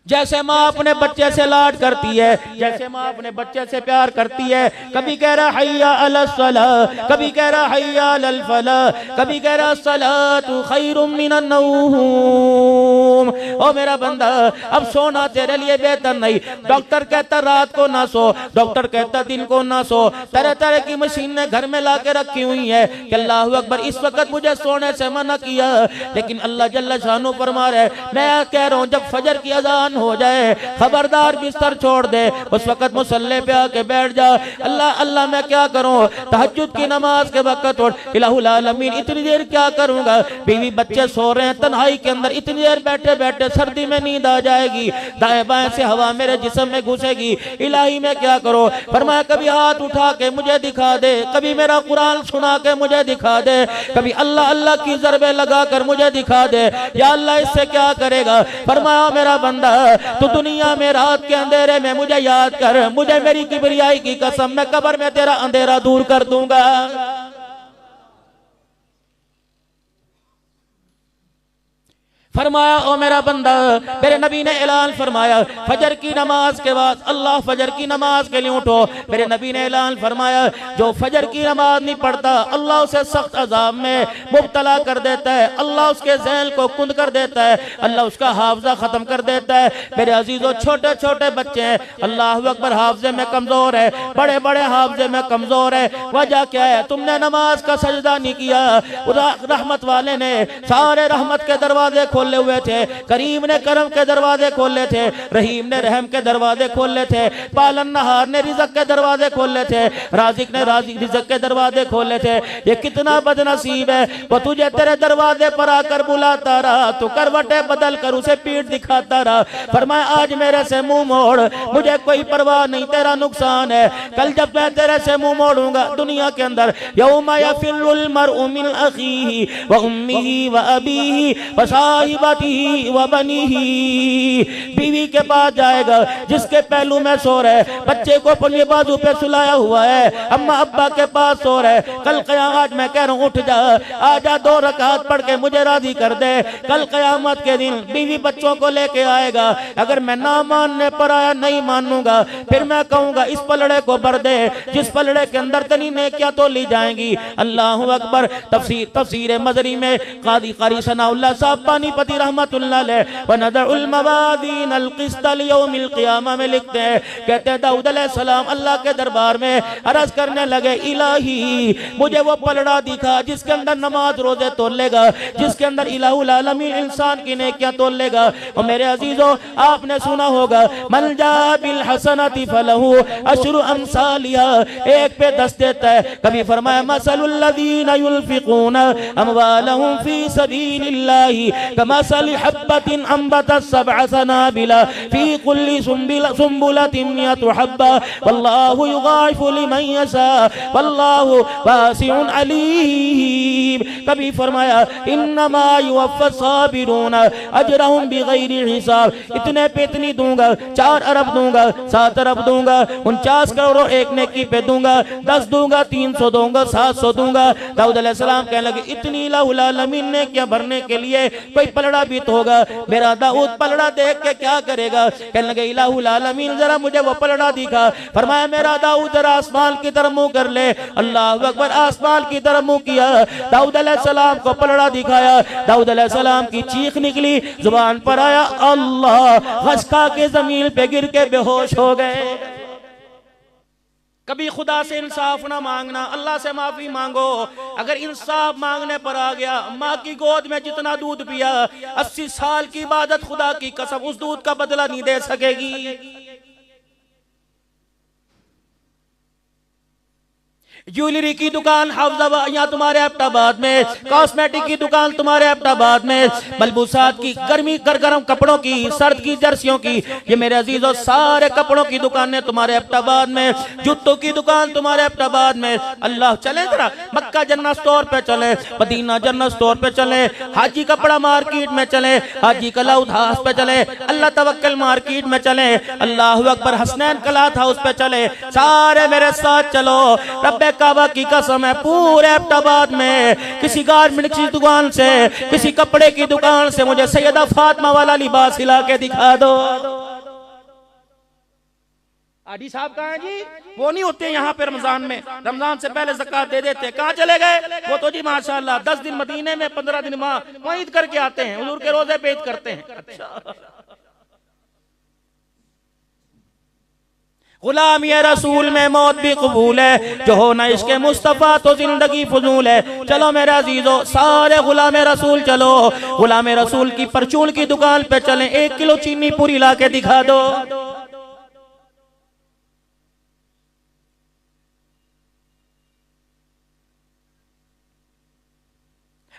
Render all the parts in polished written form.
जैसे माँ अपने बच्चे से लाड करती है, जैसे माँ अपने बच्चे से प्यार करती है, कभी कह रहा हय्या अलस सलाह, कभी कह रहा हय्या अलल फलाह, कभी कह रहा सलातु खैरुम मिनन नौम। ओ मेरा बंदा, अब सोना तेरे लिए बेहतर नहीं। डॉक्टर कहता रात को ना सो, डॉक्टर कहता दिन को ना सो, तरह तरह की मशीनें घर में ला के रखी हुई है कि अल्लाह अकबर इस वक्त मुझे सोने से मना किया, लेकिन अल्लाह जल्ल शानो फरमा रहे मैं कह रहा हूँ जब फजर की अजान हो जाए खबरदार बिस्तर छोड़ दे, उस वक्त मुसल्ले पे आके बैठ जा। अल्लाह अल्लाह मैं क्या करूं, तहज्जुद की नमाज के वक्त उठ, इलाहुल आलमीन इतनी देर क्या करूंगा, बीवी बच्चे सो रहे हैं तन्हाई के अंदर, इतनी देर बैठे बैठे सर्दी में नींद आ जाएगी, दाएं बाएं से हवा मेरे जिस्म में घुसेगी, इलाही मैं क्या करूं। फरमाया कभी हाथ उठा के मुझे दिखा दे, कभी मेरा कुरान सुना के मुझे दिखा दे, कभी अल्लाह अल्लाह की ज़रबे लगा कर मुझे दिखा दे, या अल्लाह इससे क्या करेगा। फरमाया मेरा बंदा तो दुनिया में रात के अंधेरे में मुझे याद कर, मुझे मेरी किबरियाई की कसम मैं कब्र में तेरा अंधेरा दूर कर दूंगा। फरमाया ओ मेरा बंदा, मेरे नबी ने ऐलान फरमाया फजर की नमाज के बाद अल्लाह फजर की नमाज के लिए उठो। मेरे नबी ने ऐलान फरमाया जो फजर की नमाज नहीं पढ़ता अल्लाह उसे सख्त अजाब में मुब्तला कर देता है, अल्लाह उसके ज़हन को कुंद कर देता है, अल्लाह उसका हाफजा खत्म कर देता है। मेरे अजीजों छोटे छोटे बच्चे हैं, अल्लाह अकबर हाफजे में कमजोर है, बड़े बड़े हाफजे में कमजोर है। वजह क्या है, तुमने नमाज का सजदा नहीं किया। रहमत वाले ने सारे रहमत के दरवाजे खोले हुए थे, करीम ने करम के दरवाजे खोले थे, रहीम ने रहम के दरवाजे खोले थे, पालन नहार ने रिज़्क़ के दरवाजे खोले थे, राज़िक ने रिज़्क़ के दरवाजे खोले थे। ये कितना बदनसीब है, वो तुझे तेरे दरवाजे पर आकर बुलाता रहा, तो करवटे बदल कर उसे पीठ दिखाता रहा। फरमाया आज मेरे से मुंह मोड़, मुझे कोई परवाह नहीं, तेरा नुकसान है। कल जब मैं तेरे से मुंह मोड़ूंगा दुनिया के अंदर, यौमा यफिरुल मरउ मिन अखीही व उम्मिही व अबीही व साहिबतिही व बनीही, बीवी के पास जाएगा जिसके पहलू में सो रहे, बच्चे को अपने बाजू पे सुलाया हुआ है, अम्मा अब्बा के पास सो रहे। कल क़यामत मैं कह रहा हूँ उठ जा, आजा 2 रकात पढ़ के मुझे राजी कर दे। कल क़यामत के दिन बीवी बच्चों को लेके आएगा, अगर मैं ना मानने पर आया नहीं मानूंगा, फिर मैं कहूंगा इस पलड़े को भर दे, जिस पलड़े के अंदर तनी नेकियां तो ली जाएंगी। अल्लाहु अकबर। तफसीर मजरी में क़ारी सनाउल्लाह साहब पानीपति रहमतुल्लाह अलैह व नदउल मवादीन अल क़िस्त लियौमिल क़ियामा में लिखते हैं, कहते हैं दाऊद अलैहिस्सलाम अल्लाह के दरबार में अर्ज करने लगे इलाही मुझे वो पलड़ा दिखा जिसके अंदर नमाज रोजे तोलेगा, जिसके अंदर इलाहुल आलमीन इंसान की नेकियां तोलेगा। और मेरे अजीजों आपने सुना होगा मन जा बिल हसनति फलहु अशरु अमसालिहा, एक पे 10 देता है। कभी फरमाया मसलुल लज़ीना युनफ़िक़ूना अमवालहुम फ़ी सबीलिल्लाहि कमसलि हब्बतिन अंबतत सबअ सनाबिला फ़ी कुल्ली सुंबुलतिन मिअतु हब्बा वल्लाहु युग़ाइफ़ु लिमन यशा वल्लाहु वासिउन अलीम। कभी फरमाया इन्नमा युवफ़्फ़ा साबिरूना अजरहुम बिग़ैरि हिसाब, इतने पे इतनी दूंगा, 4 अरब दूंगा, 7 अरब दूंगा, 49 करोड़ एक नेकी पे दूंगा, 10 दूंगा, 300 दूंगा, 700 दूंगा। दाऊद अलैहिस्सलाम कहने लगे इतनी इलाहुल आलमीन ने क्या भरने के लिए कोई पलड़ा भी तो होगा। मेरा दाऊद पलड़ा देख के क्या करेगा, कहने लगे इलाहुल आलमीन जरा मुझे वो पलड़ा दिखा। फरमाया मेरा दाऊद जरा आसमान की तरफ मुंह कर ले। अल्लाह अकबर। आसमान की तरफ मुंह किया, दाऊद अलैहिस्सलाम को पलड़ा दिखाया, दाऊद अलैहिस्सलाम की चीख निकली, जुबान पर आया अल्लाह, खसका के जमीन पे गिर के बेहोश हो गए। कभी खुदा से इंसाफ ना मांगना, अल्लाह से माफी मांगो। अगर इंसाफ मांगने पर आ गया, माँ की गोद में जितना दूध पिया 80 साल की इबादत खुदा की कसम उस दूध का बदला नहीं दे सकेगी। ज्वेलरी की दुकान हाफजाबाद यहाँ तुम्हारे एबटाबाद में, कॉस्मेटिक की दुकान तुम्हारे एबटाबाद में, मलबूसात की गर्मी गरम कपड़ों की, सर्द की जर्सियों की, ये मेरे अजीजों सारे कपड़ों की दुकानें तुम्हारे एबटाबाद में, जूतों की दुकान तुम्हारे एबटाबाद में। अल्लाह चले जरा मक्का जन्नत स्टोर पे चले, मदीना जन्नत स्टोर पे चले, हाजी कपड़ा मार्केट में चले, हाजी कलाउद हाउस पे चले, अल्लाह तवक्कल मार्केट में चले, अल्लाह अकबर हसनैन कलाथ हाउस पे चले, सारे मेरे साथ चलो। रब्बे काबा की कसम है पूरे एबटाबाद में किसी गारमेंट की दुकान से, किसी कपड़े की दुकान से मुझे सैयदा फातिमा वाला लिबास सिला के दिखा दो। आडी साहब कहाँ हैं जी? वो नहीं होते यहाँ पे रमजान में, रमजान से पहले ज़कात दे देते। कहाँ चले गए वो? तो जी माशाल्लाह 10 दिन मदीने में, 15 दिन वहाँ ईद करके आते हैं, हुजूर के रोजे पे ईद करते हैं। अच्छा, गुलाम ये रसूल में मौत भी कबूल है, जो हो ना इसके मुस्तफ़ा तो जिंदगी फजूल है। चलो मेरे अजीजों, सारे गुलाम रसूल चलो, गुलाम रसूल की परचून की दुकान पे चलें, 1 किलो चीनी पूरी ला के दिखा दो।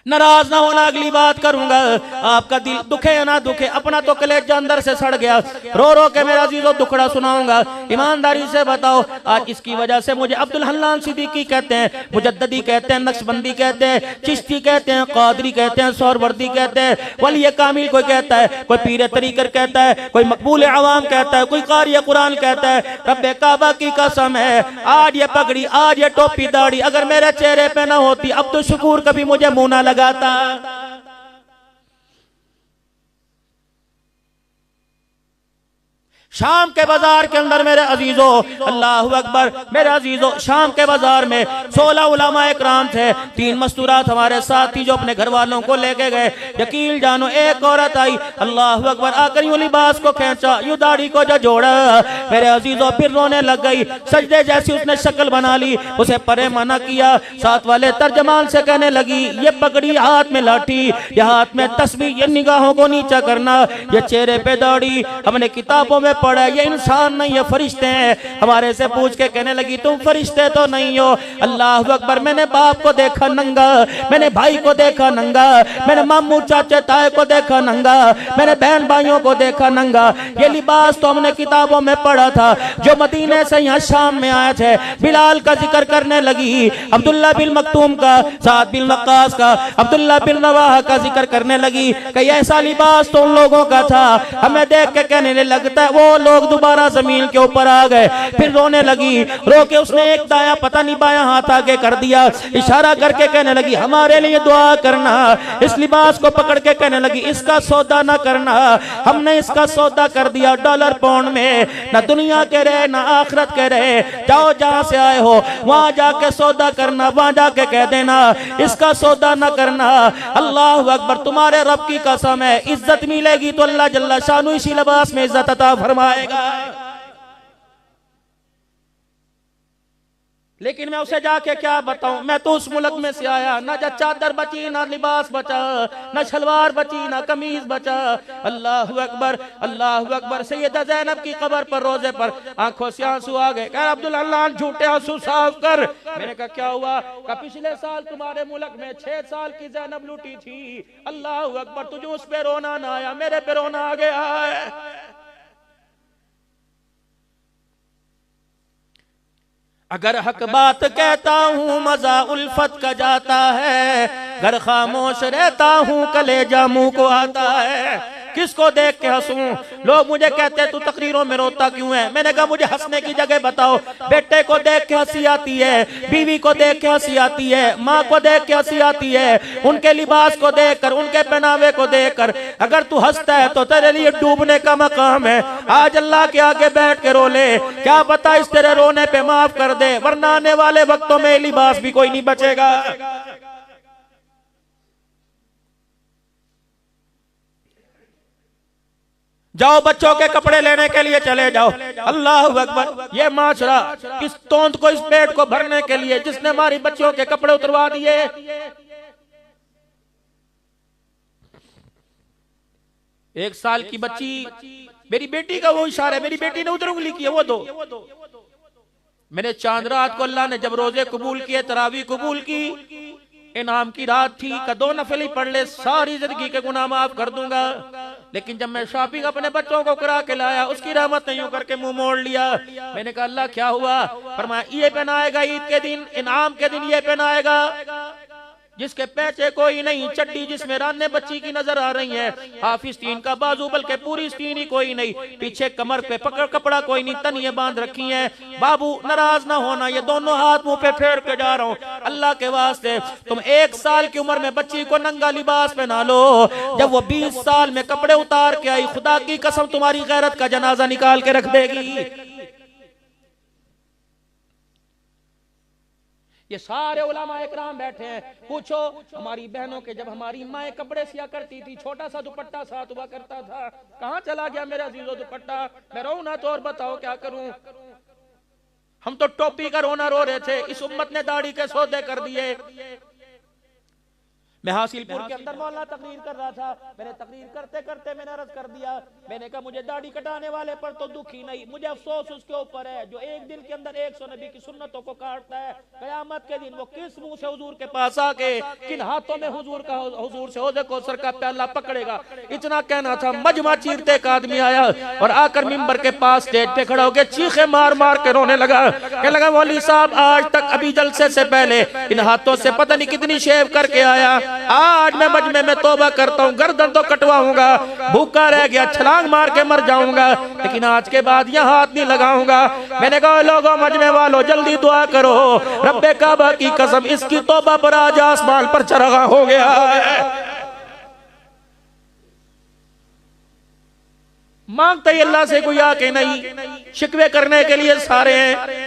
नाराज ना होना, अगली बात करूंगा। आपका दिल दुखे या ना दुखे, अपना तो कलेजा अंदर से सड़ गया, रो रो के मेरा अजीजों दुखड़ा सुनाऊंगा। ईमानदारी से बताओ, आज इसकी वजह से मुझे अब्दुल हन्नान सिद्दीकी कहते हैं, मुजद्ददी कहते हैं, नक्शबंदी कहते हैं, चिश्ती कहते हैं, कादरी कहते हैं, सोहरवर्दी कहते हैं, वली कामिल कोई कहता है, कोई पीर तरीकर कहता है, कोई मकबूल अवाम कहता है, कोई कारी कुरान कहता है। रब्बे काबा की कसम है, आज ये पगड़ी, आज ये टोपी दाढ़ी अगर मेरे चेहरे पे ना होती, अब तो शुक्र कभी मुझे मुंह ना लगाता। शाम के बाजार के अंदर मेरे अजीजों, अल्लाहु अकबर, मेरे अजीजों, शाम के बाजार में 16 उलमाए इकराम थे, 3 मस्तूरात हमारे साथ थी जो अपने घर वालों को लेके गए। यकीन जानो, एक औरत आई, अल्लाहु अकबर, आकर यूं लिबास को खींचा, यूं दाढ़ी को जो जोड़ा, मेरे अजीजों फिर रोने लग गई। सजदे जैसी उसने शक्ल बना ली, उसे परे मना किया। साथ वाले तर्जमान से कहने लगी, ये पगड़ी, हाथ में लाठी, ये हाथ में तस्बीह, ये निगाहों को नीचा करना, ये चेहरे पे दाढ़ी, हमने किताबों में पढ़ा, ये इंसान नहीं है, फरिश्ते हैं। हमारे से पूछ के कहने लगी, तुम फरिश्ते तो नहीं हो। अल्लाह अकबर, मैंने बाप को देखा नंगा, मैंने भाई को देखा नंगा, मैंने मामू चाचे ताए को देखा नंगा, मैंने बहन भाइयों को देखा नंगा। ये लिबास तो हमने किताबों में पढ़ा था। जो मदीने से यहाँ शाम में आए थे, बिलाल का जिक्र करने लगी, अब्दुल्ला बिन मक्तूम का, साद बिन वक्कास का, अब्दुल्ला बिन रवाहा का जिक्र करने लगी कि ऐसा लिबास तो उन लोगों का था। हमें देख के कहने लगता है, वो लोग दोबारा जमीन के ऊपर आ गए। फिर रोने लगी, रो के उसने एक दाया पता नहीं बाया हाथ आगे कर दिया, इशारा करके कहने लगी, हमारे लिए दुआ करना। इस लिबास को पकड़ के कहने लगी, इसका सौदा ना करना, हमने इसका सौदा कर दिया डॉलर पाउंड में, ना दुनिया के रहे ना आखिरत के रहे। जाओ जहां से आए हो वहां जाके सौदा करना, वहां जाके कह देना इसका सौदा ना करना। अल्लाह अकबर, तुम्हारे रब की कसम है, इज्जत मिलेगी तो अल्लाह जल्ला शानु इसी लिबास में इज्जत अता फरमाएगा। लेकिन मैं उसे जाके क्या बताऊं, मैं तो उस मुल्क में से आया, ना चादर बची, ना लिबास बचा, ना शलवार बची, ना कमीज बचा। अल्लाह अकबर, अल्लाह अकबर। सैयदा ज़ैनब की कब्र पर रोजे पर आंखों से आंसू आ गए। कह अब्दुल अल्लाह, झूठे आंसू साफ कर। मैंने कहा क्या हुआ? कहा पिछले साल तुम्हारे मुल्क में 6 साल की ज़ैनब लूटी थी। अल्लाह अकबर, तुझे उस पे रोना ना आया, मेरे पे रोना आ गया है। अगर हक बात कहता हूँ मजा उल्फत का जाता है, घर खामोश रहता हूँ कलेजा मुंह को आता है। किसको देख के हंसूं? लोग मुझे कहते हैं तू तकरीरों में रोता क्यों है? मैंने कहा मुझे हंसने की जगह बताओ। बेटे को देख के हंसी आती है, बीवी को देख के हंसी आती है, माँ को देख के हंसी आती है, उनके लिबास को देखकर, उनके पहनावे को देखकर। अगर तू हंसता है तो तेरे लिए डूबने का मकाम है। आज अल्लाह के आगे बैठ के रो ले, क्या पता इस तेरे रोने पे माफ कर दे, वरना आने वाले वक्तों में लिबास भी कोई नहीं बचेगा। जाओ बच्चों के कपड़े लेने के लिए चले जाओ। अल्लाह अकबर, ये माशरा किस तोंद को, इस पेट को भरने के लिए जिसने हमारी बच्चों के कपड़े उतरवा दिए। एक साल की बच्ची, मेरी बेटी का वो इशारा, मेरी बेटी ने उधर उंगली की है, वो दो। मैंने चांद रात को अल्लाह ने जब रोजे कबूल किए, तरावी कबूल की, इनाम की रात थी, का 2 नफल ही पढ़ ले, सारी जिंदगी के गुनाह माफ कर दूंगा। लेकिन जब मैं शॉपिंग अपने बच्चों को करा के लाया, उसकी रहमत नहीं करके मुंह मोड़ लिया। मैंने कहा अल्लाह क्या हुआ? फरमाया ये पहनाएगा ईद के दिन, इनाम के दिन ये पहनाएगा जिसके पैचे कोई नहीं, चड्डी जिसमें राने बच्ची की नजर आ रही है, हाफिज तीन का बाजू बल्कि पूरी स्तीन ही कोई नहीं, पीछे कमर पे पकड़ कपड़ा कोई नहीं, तनिए बांध रखी है। बाबू नाराज ना होना, ये दोनों हाथ मुंह पे फेर के जा रहा हूँ, अल्लाह के वास्ते तुम 1 साल की उम्र में बच्ची को नंगा लिबास पहना लो, जब वो 20 साल में कपड़े उतार के आई, खुदा की कसम तुम्हारी गैरत का जनाजा निकाल के रख देगी। ये सारे उलमा इकराम बैठे हैं। पूछो हमारी बहनों के, जब हमारी माएँ कपड़े सिया करती थी, छोटा सा दुपट्टा साथ हुआ करता था, कहाँ चला गया मेरा अजीजो दुपट्टा? मैं रो ना तो और बताओ क्या करूं? हम तो टोपी का रोना रो रहे थे, इस उम्मत ने दाढ़ी के सौदे कर दिए। मैं हासिलपुर के अंदर मौलाना तकरीर कर रहा था, मैंने तकरीर करते करते मैंने अर्ज कर दिया, मैंने कहा मुझे दाढ़ी कटाने वाले पर तो दुख ही नहीं, मुझे अफसोस उसके ऊपर है जो एक दिन के अंदर 100 नबी की सुन्नतों को काटता है। कयामत के दिन वो किस मुंह से हुजूर के पास आके किन हाथों में हुजूर से हौज़े कौसर का प्याला पकड़ेगा? इतना कहना था, मजमा चीरते एक आदमी आया और आकर मिंबर के पास स्टेज पे खड़ा होकर चीखे मार मार के रोने लगा। कहने लगा, मौलवी साहब आज तक अभी जलसे से पहले इन हाथों से पता नहीं कितनी शेव करके आया, आज मैं मजमे में तौबा करता हूँ, गर्दन तो कटवाऊंगा, भूखा रह गया, छलांग मार के मर जाऊंगा, लेकिन आज के बाद यह हाथ नहीं लगाऊंगा। मैंने कहा, लोगों मजमे वालों जल्दी दुआ करो, रब्बे काबा की कसम इसकी तौबा पर आज आसमान पर चरगा हो गया है। मांगते ही अल्लाह से कोई आके नहीं, शिकवे करने के लिए सारे हैं।